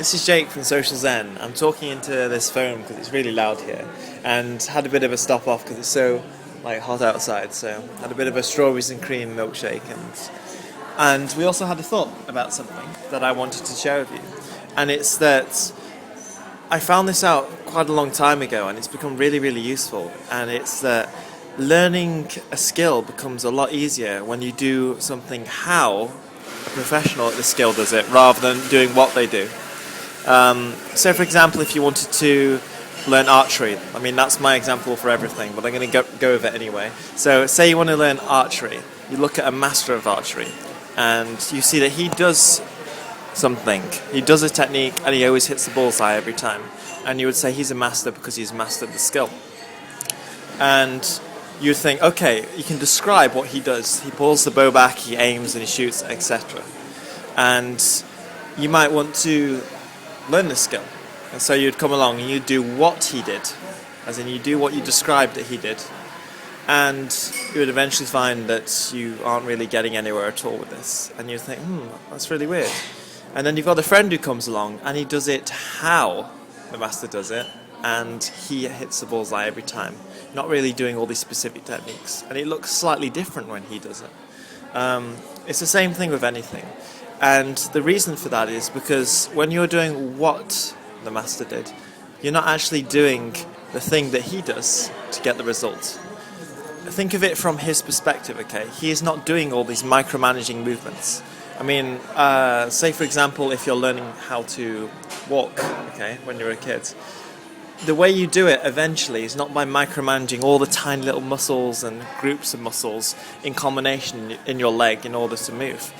This is Jake from Social Zen. I'm talking into this phone because it's really loud here, and had a bit of a stop off because it's so hot outside. So had a bit of a strawberries and cream milkshake, and we also had a thought about something that I wanted to share with you, and it's that I found this out quite a long time ago, and it's become really, really useful. And it's that learning a skill becomes a lot easier when you do something how a professional at the skill does it, rather than doing what they do. So for example, if you wanted to learn archery, I mean that's my example for everything, but I'm going to go with it anyway. So say you want to learn archery, you look at a master of archery, and you see that he does something, he does a technique, and he always hits the bullseye every time. And you would say he's a master because he's mastered the skill. And you'd think, okay, you can describe what he does. He pulls the bow back, he aims and he shoots, etc. And you might want to learn this skill. And so you'd come along and you'd do what he did, as in you do what you described that he did. And you would eventually find that you aren't really getting anywhere at all with this. And you'd think, that's really weird. And then you've got a friend who comes along and he does it how the master does it, and he hits the bullseye every time, not really doing all these specific techniques. And it looks slightly different when he does it. It's the same thing with anything. And the reason for that is because when you're doing what the master did, you're not actually doing the thing that he does to get the result. Think of it from his perspective, okay? He is not doing all these micromanaging movements. I mean, say for example, if you're learning how to walk, okay, when you're a kid, the way you do it eventually is not by micromanaging all the tiny little muscles and groups of muscles in combination in your leg in order to move.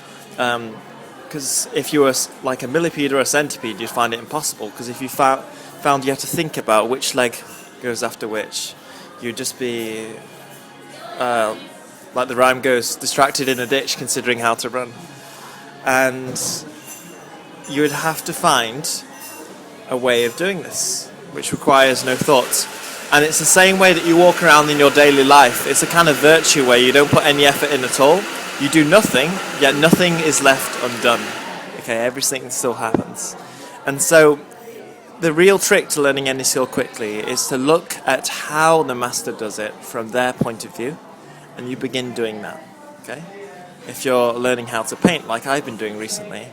Because if you were like a millipede or a centipede, you'd find it impossible. Because if you found you had to think about which leg goes after which, you'd just be, like the rhyme goes, distracted in a ditch considering how to run. And you would have to find a way of doing this, which requires no thought. And it's the same way that you walk around in your daily life. It's a kind of virtue where you don't put any effort in at all. You do nothing, yet nothing is left undone. Okay, everything still happens. And so the real trick to learning any skill quickly is to look at how the master does it from their point of view, and you begin doing that. Okay? If you're learning how to paint, like I've been doing recently,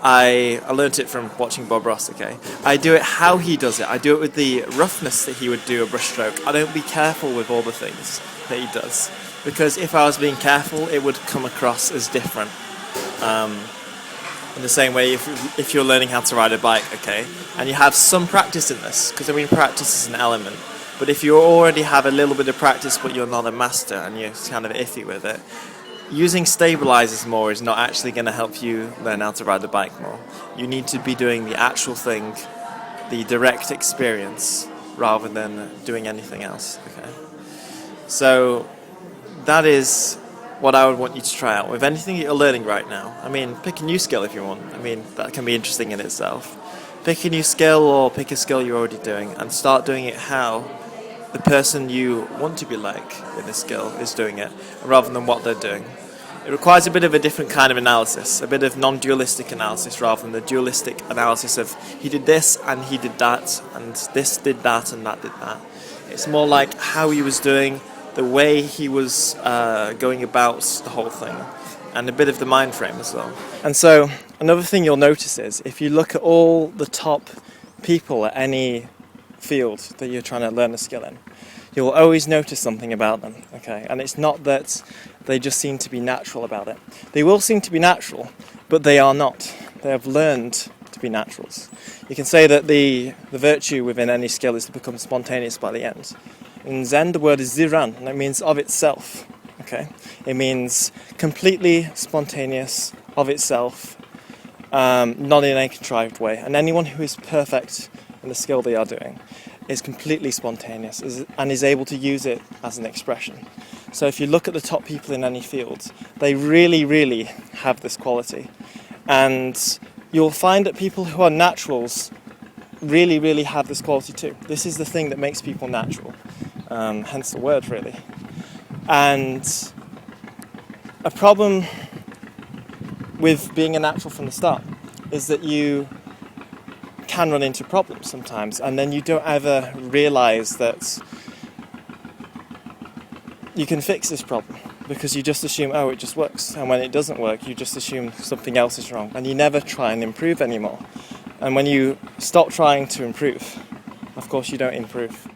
I learnt it from watching Bob Ross, okay? I do it how he does it. I do it with the roughness that he would do a brushstroke. I don't be careful with all the things that he does. Because if I was being careful, it would come across as different. In the same way, if you're learning how to ride a bike, okay, and you have some practice in this, because I mean practice is an element, but if you already have a little bit of practice but you're not a master and you're kind of iffy with it, using stabilizers more is not actually going to help you learn how to ride the bike more. You need to be doing the actual thing, the direct experience, rather than doing anything else. Okay. So that is what I would want you to try out with anything that you're learning right now. I mean, pick a new skill if you want. I mean, that can be interesting in itself. Pick a new skill or pick a skill you're already doing and start doing it how the person you want to be like in this skill is doing it, rather than what they're doing. It requires a bit of a different kind of analysis, a bit of non-dualistic analysis rather than the dualistic analysis of he did this and he did that and this did that and that did that. It's more like how he was doing, the way he was going about the whole thing, and a bit of the mind frame as well. And so another thing you'll notice is if you look at all the top people at any field that you're trying to learn a skill in, you'll always notice something about them, okay? And it's not that they just seem to be natural about it. They will seem to be natural, but they are not. They have learned to be naturals. You can say that the virtue within any skill is to become spontaneous by the end. In Zen, the word is ziran, and it means of itself, okay? It means completely spontaneous, of itself, not in a contrived way. And anyone who is perfect in the skill they are doing is completely spontaneous and is able to use it as an expression. So if you look at the top people in any field, they really, really have this quality. And you'll find that people who are naturals really, really have this quality too. This is the thing that makes people natural, hence the word really. And a problem with being a natural from the start is that you can run into problems sometimes, and then you don't ever realise that you can fix this problem, because you just assume, oh, it just works, and when it doesn't work, you just assume something else is wrong, and you never try and improve anymore. And when you stop trying to improve, of course you don't improve.